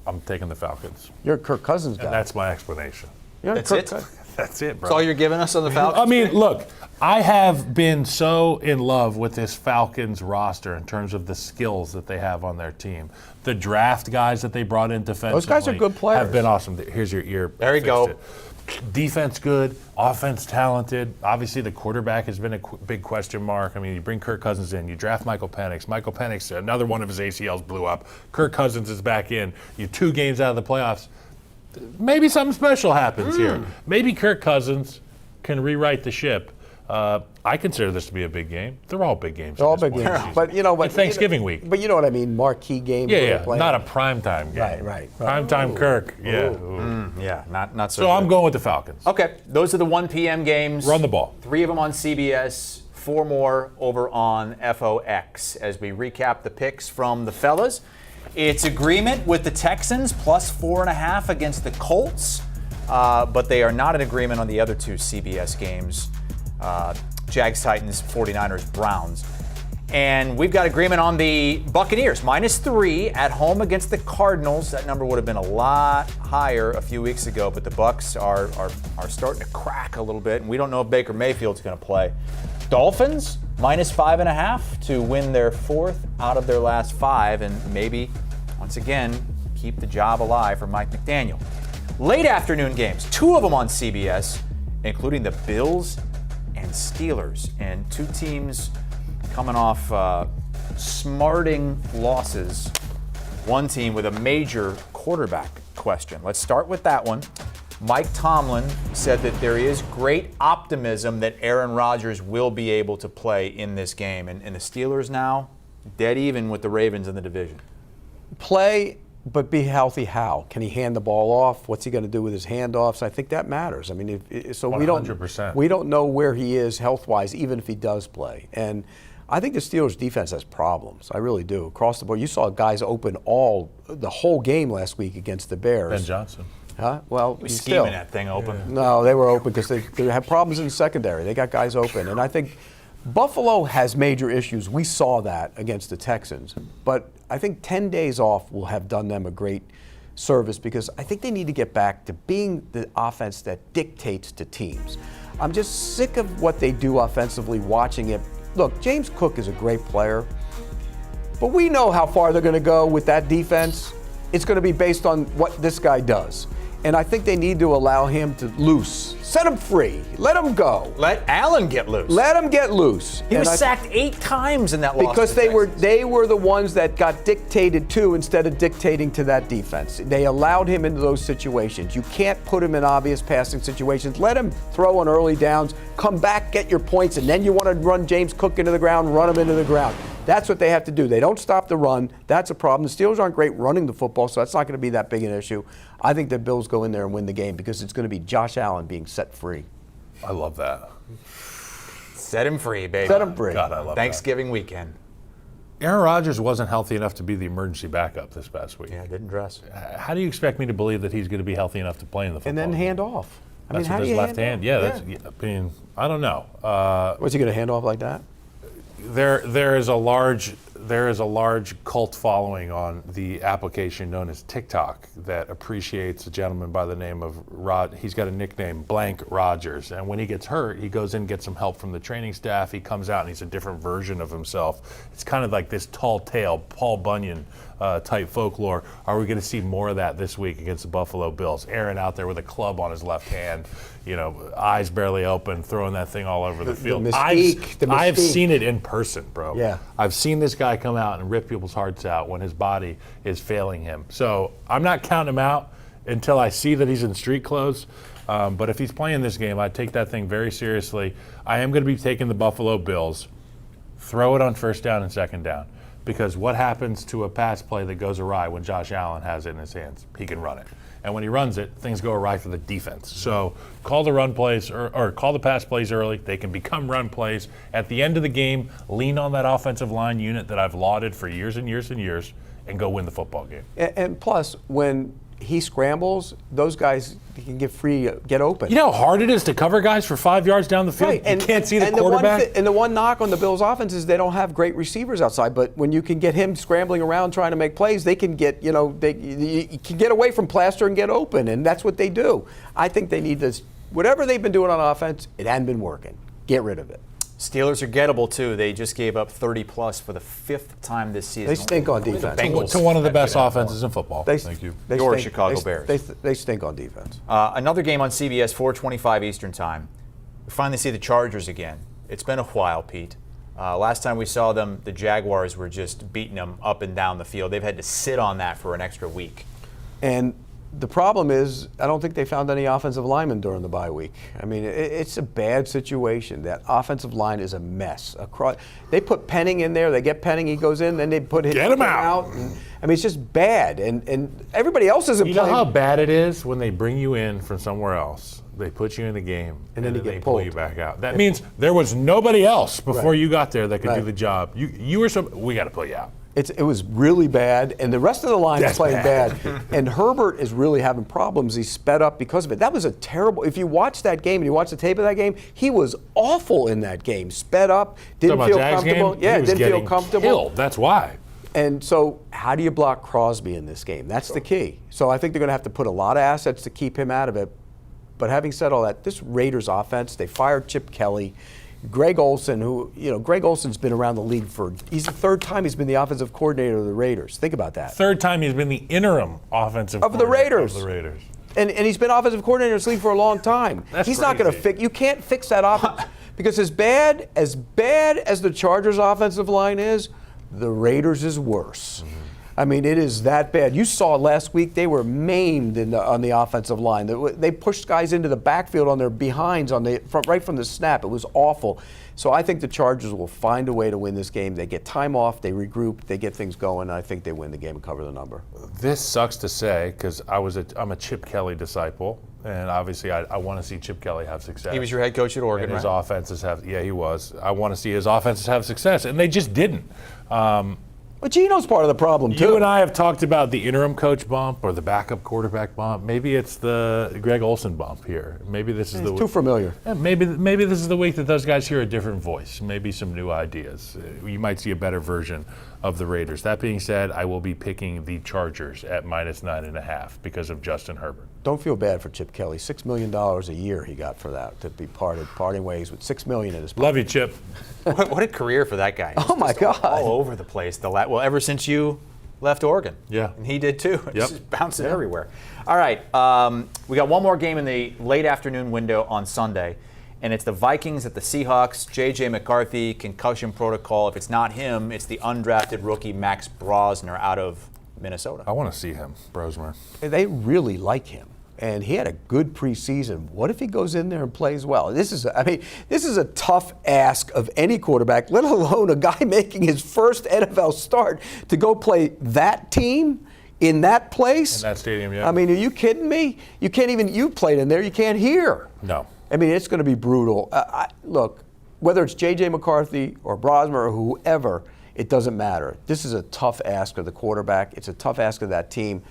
I'm taking the Falcons. You're a Kirk Cousins guy. And that's my explanation. That's it? That's it, bro. That's all you're giving us on the Falcons? I mean, look, I have been so in love with this Falcons roster in terms of the skills that they have on their team. The draft guys that they brought in defensively. Those guys are good players. Have been awesome. Here's your ear. There you go. Defense good, offense talented. Obviously, the quarterback has been a big question mark. I mean, you bring Kirk Cousins in, you draft Michael Penix. Michael Penix, another one of his ACLs blew up. Kirk Cousins is back in. You're 2 games out of the playoffs. Maybe something special happens here. Maybe Kirk Cousins can rewrite the ship. I consider this to be a big game. They're all big games. They're all big games. But it's Thanksgiving week. But you know what I mean? Marquee game. Yeah. Not a primetime game. Right. Primetime Kirk. Yeah. Yeah, not so So good. I'm going with the Falcons. Okay, those are the 1 p.m. games. Run the ball. 3 of them on CBS, 4 more over on FOX as we recap the picks from the fellas. It's agreement with the Texans, plus 4.5 against the Colts, but they are not in agreement on the other 2 CBS games, Jags, Titans, 49ers, Browns. And we've got agreement on the Buccaneers, -3 at home against the Cardinals. That number would have been a lot higher a few weeks ago, but the Bucs are starting to crack a little bit, and we don't know if Baker Mayfield's going to play. Dolphins, -5.5 to win their 4th out of their last 5, and maybe, once again, keep the job alive for Mike McDaniel. Late afternoon games, 2 of them on CBS, including the Bills and Steelers, and 2 teams coming off smarting losses. One team with a major quarterback question. Let's start with that one. Mike Tomlin said that there is great optimism that Aaron Rodgers will be able to play in this game. And the Steelers now, dead even with the Ravens in the division. Play, but be healthy how? Can he hand the ball off? What's he going to do with his handoffs? I think that matters. I mean, we 100%. don't know where he is health-wise, even if he does play. And I think the Steelers' defense has problems. I really do. Across the board, you saw guys open the whole game last week against the Bears. Ben Johnson. Huh? Well, He's still. scheming that thing open. No, they were open because they had problems in the secondary. They got guys open. And I think Buffalo has major issues. We saw that against the Texans. But I think 10 days off will have done them a great service because I think they need to get back to being the offense that dictates to teams. I'm just sick of what they do offensively, watching it. Look, James Cook is a great player, but we know how far they're going to go with that defense. It's going to be based on what this guy does. And I think they need to allow him to loose. Set him free. Let him go. Let Allen get loose. Let him get loose. He was sacked 8 times in that loss. Because to the they were the ones that got dictated to instead of dictating to that defense. They allowed him into those situations. You can't put him in obvious passing situations. Let him throw on early downs, come back, get your points, and then you want to run James Cook into the ground, run him into the ground. That's what they have to do. They don't stop the run. That's a problem. The Steelers aren't great running the football, so that's not going to be that big an issue. I think the Bills go in there and win the game because it's going to be Josh Allen being set free. I love that. Set him free, baby. Set him free. God, I love Thanksgiving weekend. Aaron Rodgers wasn't healthy enough to be the emergency backup this past week. Yeah, didn't dress. How do you expect me to believe that he's going to be healthy enough to play in the football And then game? hand off. That's how with do his you left hand. Yeah, that's. I mean, I don't know. Was he going to hand off like that? There is a large cult following on the application known as TikTok that appreciates a gentleman by the name of Rod. He's got a nickname, Blank Rogers, and when he gets hurt, he goes in and gets some help from the training staff. He comes out and he's a different version of himself. It's kind of like this tall tale, Paul Bunyan type folklore. Are we going to see more of that this week against the Buffalo Bills? Aaron out there with a club on his left hand, eyes barely open, throwing that thing all over the field. The mystique. I've seen it in person, bro. Yeah. I've seen this guy come out and rip people's hearts out when his body is failing him. So I'm not counting him out until I see that he's in street clothes. But if he's playing this game, I take that thing very seriously. I am going to be taking the Buffalo Bills. Throw it on first down and second down. Because what happens to a pass play that goes awry when Josh Allen has it in his hands? He can run it. And when he runs it, things go awry for the defense. So call the run plays or call the pass plays early. They can become run plays. At the end of the game, lean on that offensive line unit that I've lauded for years and years and years and go win the football game. And plus, when he scrambles, those guys can get open. You know how hard it is to cover guys for 5 yards down the field? Right. You can't see the quarterback? And the one knock on the Bills' offense is they don't have great receivers outside. But when you can get him scrambling around trying to make plays, they can get, you can get away from plaster and get open. And that's what they do. I think they need this. Whatever they've been doing on offense, it hadn't been working. Get rid of it. Steelers are gettable, too. They just gave up 30-plus for the 5th time this season. They stink on defense. To one of the best offenses in football. Thank you. Your Chicago Bears. They stink on defense. Another game on CBS, 4:25 Eastern Time. We finally see the Chargers again. It's been a while, Pete. Last time we saw them, the Jaguars were just beating them up and down the field. They've had to sit on that for an extra week. And the problem is, I don't think they found any offensive linemen during the bye week. I mean, it's a bad situation. That offensive line is a mess. They put Penning in there. They get Penning, he goes in. Then they put him out. I mean, it's just bad. And everybody else isn't playing. You know how bad it is when they bring you in from somewhere else. They put you in the game, and then they pull you back out. That means there was nobody else before you got there that could do the job. We got to pull you out. It was really bad, and the rest of the line is playing bad. And Herbert is really having problems. He's sped up because of it. That was a terrible. If you watch that game and you watch the tape of that game, he was awful in that game. Sped up, didn't feel comfortable. Yeah, didn't feel comfortable. Killed. That's why. And so, how do you block Crosby in this game? That's the key. So I think they're going to have to put a lot of assets to keep him out of it. But having said all that, this Raiders offense, they fired Chip Kelly. Greg Olsen, Greg Olsen's been around the league he's the third time he's been the offensive coordinator of the Raiders. Think about that. Third time he's been the interim offensive coordinator of the Raiders. And he's been offensive coordinator in this league for a long time. He's not going to fix. You can't fix that offense because as bad as the Chargers' offensive line is, the Raiders is worse. Mm-hmm. I mean, it is that bad. You saw last week they were maimed on the offensive line. They pushed guys into the backfield on their behinds right from the snap. It was awful. So I think the Chargers will find a way to win this game. They get time off, they regroup, they get things going, and I think they win the game and cover the number. This sucks to say because I'm a Chip Kelly disciple, and obviously I want to see Chip Kelly have success. He was your head coach at Oregon, and his offenses he was. I want to see his offenses have success, and they just didn't. But Geno's part of the problem, too. You and I have talked about the interim coach bump or the backup quarterback bump. Maybe it's the Greg Olsen bump here. Maybe this is too familiar. Yeah, maybe this is the week that those guys hear a different voice. Maybe some new ideas. You might see a better version of the Raiders. That being said, I will be picking the Chargers at -9.5 because of Justin Herbert. Don't feel bad for Chip Kelly. $6 million a year he got for that, to be parting ways with $6 million in his pocket. Love you, Chip. What a career for that guy. Oh, my God. All over the place. Well, ever since you left Oregon. Yeah. And he did too. It's Yep. just bouncing everywhere. All right. We got one more game in the late afternoon window on Sunday, and it's the Vikings at the Seahawks. J.J. McCarthy, concussion protocol. If it's not him, it's the undrafted rookie Max Brosner out of Minnesota. I want to see him, Brosmer. They really like him. and he had a good preseason. What if he goes in there and plays well? This is a tough ask of any quarterback, let alone a guy making his first NFL start to go play that team in that place. In that stadium, yeah. I mean, are you kidding me? You played in there, you can't hear. No. I mean, it's going to be brutal. Look, whether it's J.J. McCarthy or Brosmer or whoever, it doesn't matter. This is a tough ask of the quarterback. It's a tough ask of that team.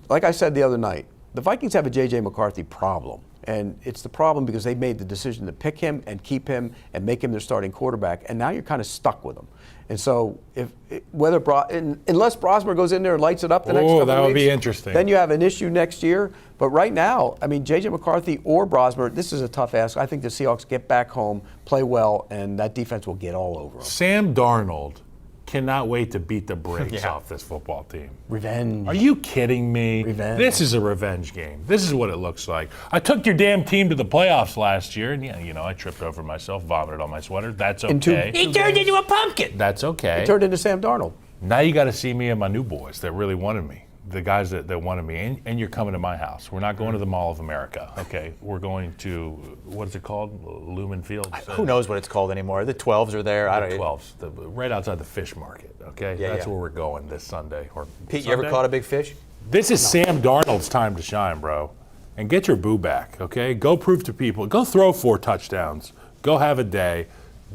Like I said the other night, the Vikings have a J.J. McCarthy problem. And it's the problem because they made the decision to pick him and keep him and make him their starting quarterback. And now you're kind of stuck with him. And so, unless Brosmer goes in there and lights it up the next couple of weeks, that would be interesting. Then you have an issue next year. But right now, I mean, J.J. McCarthy or Brosmer, this is a tough ask. I think the Seahawks get back home, play well, and that defense will get all over them. Sam Darnold cannot wait to beat the brakes off this football team. Revenge. Are you kidding me? Revenge. This is a revenge game. This is what it looks like. I took your damn team to the playoffs last year, and I tripped over myself, vomited on my sweater. That's okay. He turned into a pumpkin. That's okay. He turned into Sam Darnold. Now you got to see me and my new boys that really wanted me. The guys that wanted me, and you're coming to my house. We're not going to the Mall of America, okay? We're going to, what is it called? Lumen Field? Who knows what it's called anymore? The 12s are there. I don't know. 12s, right outside the fish market, okay? That's where we're going this Sunday. Pete, you ever caught a big fish? This is Sam Darnold's time to shine, bro. And get your boo back, okay? Go prove to people. Go throw 4 touchdowns. Go have a day.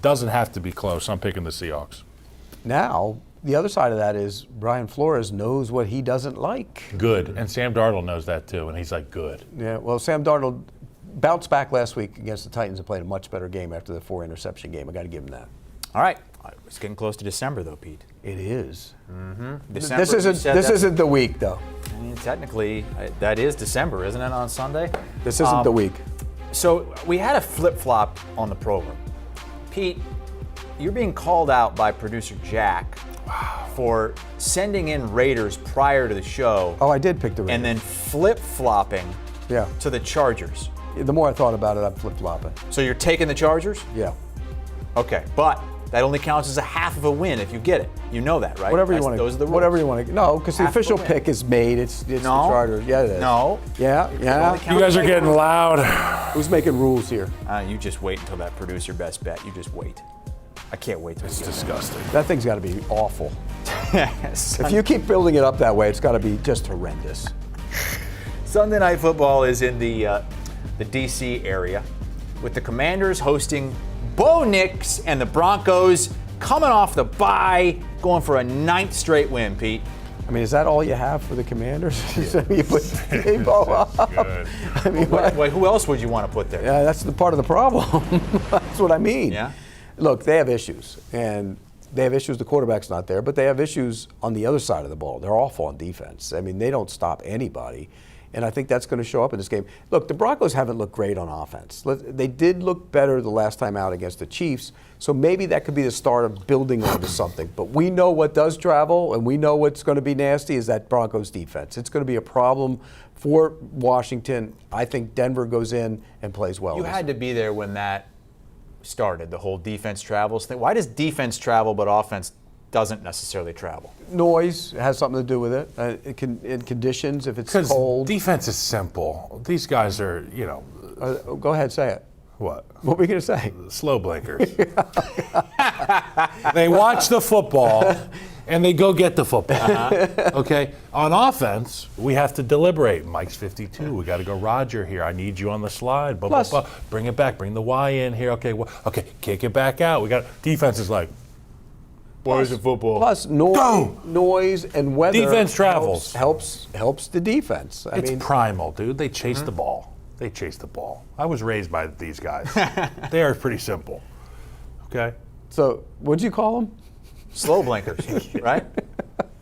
Doesn't have to be close. I'm picking the Seahawks. Now, the other side of that is Brian Flores knows what he doesn't like. Good. And Sam Darnold knows that too, and he's like, good. Yeah, well, Sam Darnold bounced back last week against the Titans and played a much better game after the 4-interception game. I got to give him that. All right. It's getting close to December, though, Pete. It is. Mm-hmm. This isn't the week, though. I mean, technically, that is December, isn't it, on Sunday? This isn't the week. So we had a flip-flop on the program. Pete, you're being called out by producer Jack for sending in Raiders prior to the show. Oh, I did pick the Raiders. And then flip-flopping to the Chargers. The more I thought about it, I'm flip-flopping. So you're taking the Chargers? Yeah. Okay, but that only counts as a half of a win if you get it. You know that, right? Whatever you want to. Those are the rules. Whatever you want to. No, because the official pick is made. It's the Chargers. Yeah, it is. No. Yeah. You guys are getting loud. Who's making rules here? You just wait until that producer best bet. You just wait. I can't wait till it's disgusting. That thing's got to be awful. If you keep building it up that way, it's got to be just horrendous. Sunday Night Football is in the D.C. area with the Commanders hosting Bo Nix and the Broncos coming off the bye, going for a 9th straight win, Pete. I mean, is that all you have for the Commanders? You put Bo up. I mean, wait, who else would you want to put there? Yeah, that's the part of the problem. That's what I mean. Yeah. Look, they have issues, and they have issues. The quarterback's not there, but they have issues on the other side of the ball. They're awful on defense. I mean, they don't stop anybody, and I think that's going to show up in this game. Look, the Broncos haven't looked great on offense. They did look better the last time out against the Chiefs, so maybe that could be the start of building onto something. But we know what does travel, and we know what's going to be nasty is that Broncos defense. It's going to be a problem for Washington. I think Denver goes in and plays well. You had to be there when that started, the whole defense travels thing. Why does defense travel but offense doesn't necessarily travel? Noise has something to do with it. In conditions, if it's cold. Defense is simple. These guys are, go ahead, say it. What? What were you going to say? Slow blinkers. They watch the football and they go get the football. Okay? On offense, we have to deliberate. Mike's 52. We got to go Roger here. I need you on the slide. Blah, Plus, blah, blah. Bring it back. Bring the Y in here. Okay, kick it back out. We got defense is like, where's the football? Plus, noise and weather. Defense travels. Helps the defense. I mean, mean, primal, dude. They chase the ball. They chase the ball. I was raised by these guys. They are pretty simple. Okay? So, what'd you call them? Slow blinkers, right?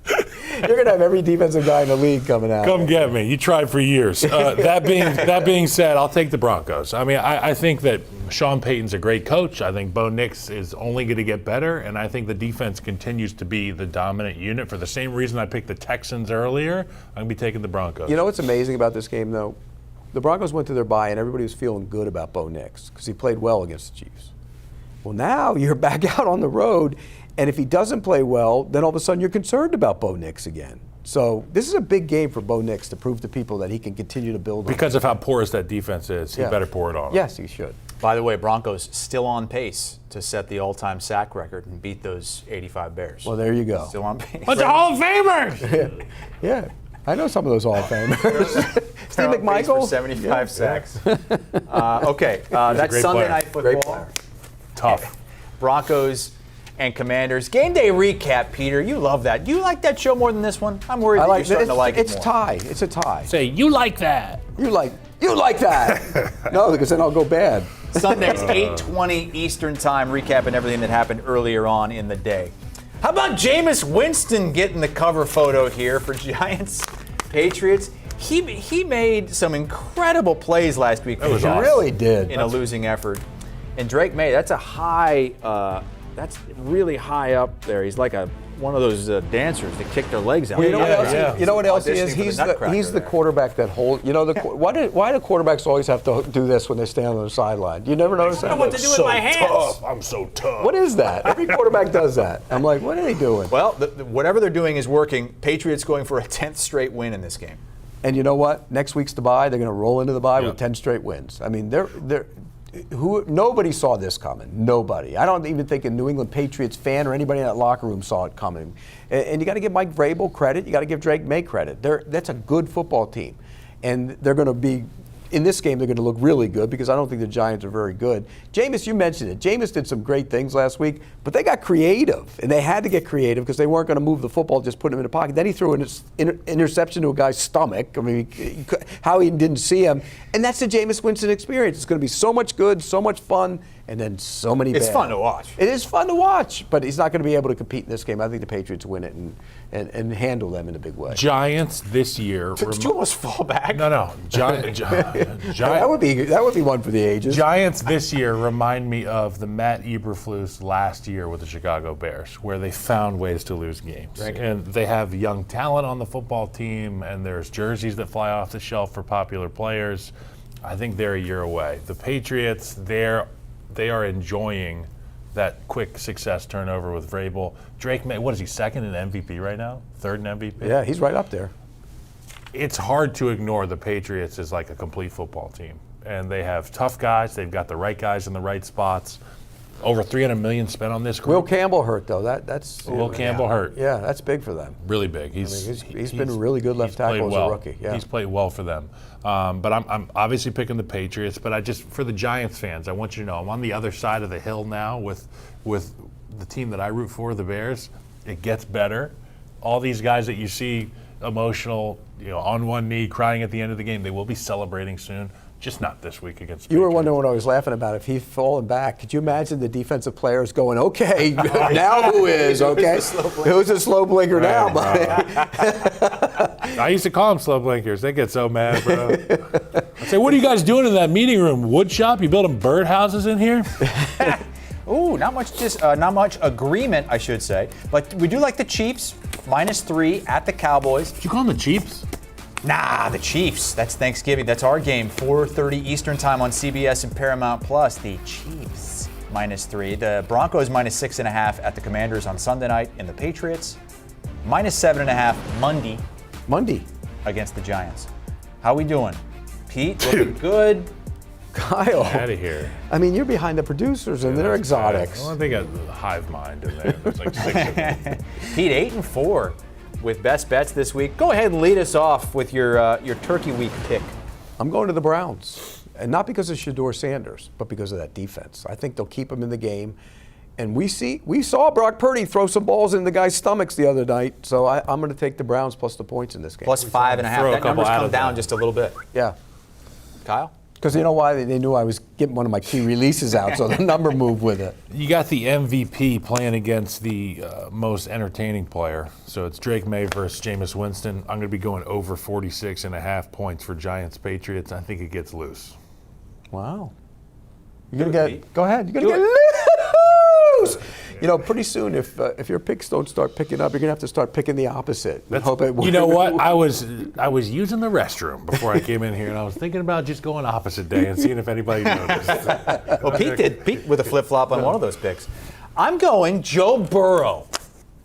You're going to have every defensive guy in the league coming out. Come get me. You tried for years. That being said, I'll take the Broncos. I mean, I think that Sean Payton's a great coach. I think Bo Nix is only going to get better, and I think the defense continues to be the dominant unit. For the same reason I picked the Texans earlier, I'm going to be taking the Broncos. You know what's amazing about this game, though? The Broncos went to their bye, and everybody was feeling good about Bo Nix because he played well against the Chiefs. Well, now you're back out on the road, And if he doesn't play well, then all of a sudden you're concerned about Bo Nix again. So this is a big game for Bo Nix to prove to people that he can continue to build on. Because of how porous that defense is, he better pour it on. Yes, he should. By the way, Broncos still on pace to set the all-time sack record and beat those 85 Bears. Well, there you go. Still on pace. Bunch of Hall of Famers! Yeah, I know some of those Hall of Famers. Steve On pace for McMichael? 75 sacks. Okay, that's great Sunday player. Night Football. Tough. Broncos and Commanders. Game day recap, Peter. You love that. Do you like that show more than this one? I'm worried that you're starting to like it It's more. tie. It's a tie. Say, you like that. You like that. No, because then I'll go bad. Sundays, 8:20 Eastern Time, recapping everything that happened earlier on in the day. How about Jameis Winston getting the cover photo here for Giants Patriots? He made some incredible plays last week. That was He awesome. really did. In a losing effort. And Drake May, that's a high, that's really high up there. He's like one of those dancers that kick their legs out. Well, you know what else? yeah. You know what else he is? Auditioning for the He's the Nutcracker quarterback that holds. You know why do quarterbacks always have to do this when they stand on the sideline? You never notice I don't that? know what to do with my hands. Tough. I'm so tough. What is that? Every quarterback does that. I'm like, what are they doing? Well, whatever they're doing is working. Patriots going for a 10th straight win in this game. And you know what? Next week's the bye. They're going to roll into the bye Yep. with 10 straight wins. I mean, nobody saw this coming. Nobody. I don't even think a New England Patriots fan or anybody in that locker room saw it coming. And you got to give Mike Vrabel credit. You got to give Drake May credit. That's a good football team, and they're going to be. In this game, they're going to look really good because I don't think the Giants are very good. Jameis, you mentioned it. Jameis did some great things last week, but they got creative, and they had to get creative because they weren't going to move the football, just put him in the pocket. Then he threw an interception to a guy's stomach. I mean, how he didn't see him. And that's the Jameis Winston experience. It's going to be so much good, so much fun, and then so many It's bad. fun to watch. It is fun to watch, but he's not going to be able to compete in this game. I think the Patriots win it and handle them in a big way. Giants this year. Did you almost fall back? No. That would be one for the ages. Giants this year remind me of the Matt Eberflus last year with the Chicago Bears, where they found ways to lose games. And they have young talent on the football team, and there's jerseys that fly off the shelf for popular players. I think they're a year away. The Patriots, they are enjoying that quick success turnover with Vrabel. Drake May, what is he, second in MVP right now? Third in MVP? Yeah, he's right up there. It's hard to ignore the Patriots as like a complete football team. And they have tough guys. They've got the right guys in the right spots. Over $300 million spent on this group. Will Campbell hurt though. That's Will Campbell hurt. Yeah, that's big for them. Really big. He's been a really good left tackle as a rookie. Yeah. He's played well for them. But I'm obviously picking the Patriots. But for the Giants fans, I want you to know I'm on the other side of the hill now with the team that I root for, the Bears. It gets better. All these guys that you see emotional, on one knee, crying at the end of the game, they will be celebrating soon. Just not this week against the You were Patriots. wondering what I was laughing about. If he'd fallen back, could you imagine the defensive players going, okay, now who is, okay? Who's the slow blinker now, buddy? I used to call them slow blinkers. They get so mad, bro. I say, what are you guys doing in that meeting room? Wood shop? You building birdhouses in here? Ooh, not much agreement, I should say. But we do like the Chiefs, -3 at the Cowboys. Did you call them the Chiefs? Nah, the Chiefs. That's Thanksgiving. That's our game. 4:30 Eastern Time on CBS and Paramount Plus. The Chiefs -3. The Broncos -6.5 at the Commanders on Sunday night, and the Patriots -7.5 Monday against the Giants. How we doing, Pete? Looking good. Kyle. Out of here. I mean, you're behind the producers, and they're exotics. Well, they got the hive mind in there. There's like 6 of them. Pete, 8-4 with best bets this week. Go ahead and lead us off with your Turkey Week pick. I'm going to the Browns, and not because of Shedeur Sanders, but because of that defense. I think they'll keep him in the game. And we saw Brock Purdy throw some balls in the guy's stomachs the other night, so I'm going to take the Browns plus the points in this game. Plus 5.5. That number's come down just a little bit. Yeah. Kyle? Because you know why? They knew I was getting one of my key releases out, so the number moved with it. You got the MVP playing against the most entertaining player. So it's Drake May versus Jameis Winston. I'm going to be going over 46.5 points for Giants Patriots. I think it gets loose. Wow. You're going to get, go ahead. You're going to get loose. Pretty soon, if your picks don't start picking up, you're going to have to start picking the opposite. You know what? I was using the restroom before I came in here, and I was thinking about just going opposite day and seeing if anybody noticed. Well, Pete did. Pete with a flip-flop on one of those picks. I'm going Joe Burrow.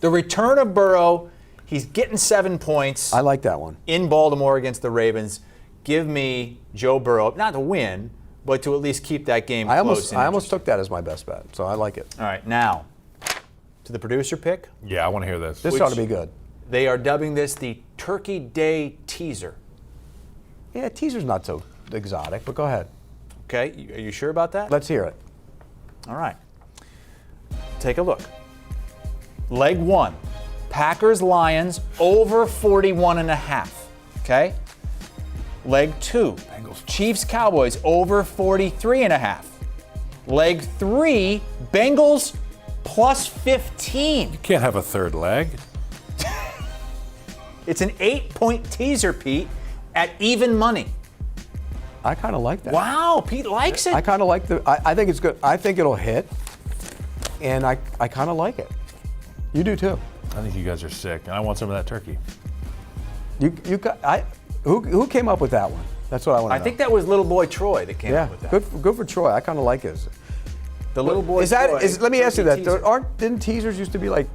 The return of Burrow. He's getting 7 points. I like that one. In Baltimore against the Ravens. Give me Joe Burrow, not to win, but to at least keep that game close. I almost took that as my best bet, so I like it. All right, now, to the producer pick. Yeah, I want to hear this. This ought to be good. They are dubbing this the Turkey Day teaser. Yeah, teaser's not so exotic, but go ahead. Okay, are you sure about that? Let's hear it. All right. Take a look. Leg 1, Packers-Lions over 41.5. Okay? Leg 2, Chiefs-Cowboys over 43.5. Leg 3, Bengals plus 15. You can't have a third leg. It's an 8-point teaser, Pete, at even money. I kind of like that. Wow, Pete likes it. I kind of like I think it's good. I think it'll hit, and I kind of like it. You do too. I think you guys are sick, and I want some of that turkey. Who came up with that one? That's what I want to know. I think that was little boy Troy that came up with that. Good for Troy. I kind of like it. The little boy Troy. Let me ask you that. Teaser. Didn't teasers used to be like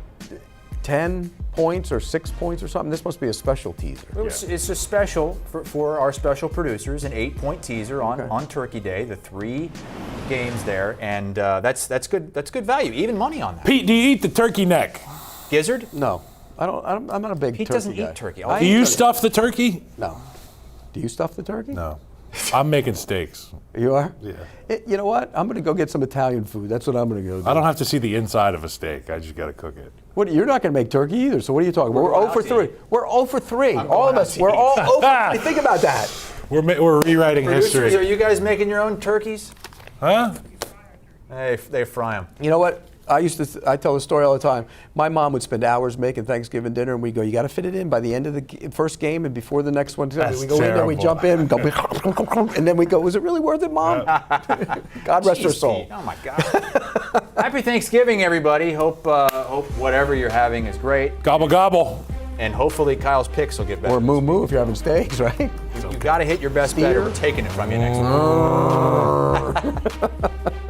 10 points or 6 points or something? This must be a special teaser. It's a special for our special producers, an 8-point teaser on Turkey Day, the 3 games there, and that's good. That's good value, even money on that. Pete, do you eat the turkey neck? Gizzard? No, I don't. I'm not a big Pete turkey doesn't guy. eat turkey. Do you stuff the turkey? No. Do you stuff the turkey? No. I'm making steaks. You are? Yeah. You know what? I'm going to go get some Italian food. That's what I'm going to go do. I don't have to see the inside of a steak. I just got to cook it. What? You're not going to make turkey either. So what are you talking about? We're 0 for 3. We're 0 for 3. All of us. We're all 0 for 3. Think about that. We're rewriting Producers, history. are you guys making your own turkeys? Huh? They fry them. You know what? I tell the story all the time. My mom would spend hours making Thanksgiving dinner, and we go, you got to fit it in by the end of the first game and before the next one. That's we go in there, we terrible. jump in, and go, and then we go, was it really worth it, Mom? God rest her Jeez, soul. Pete. Oh my God. Happy Thanksgiving, everybody. Hope whatever you're having is great, Gobble, gobble. and hopefully Kyle's picks will get better. Or moo moo if you're having steaks, right? You got to hit your best bet, or we're taking it from you next week.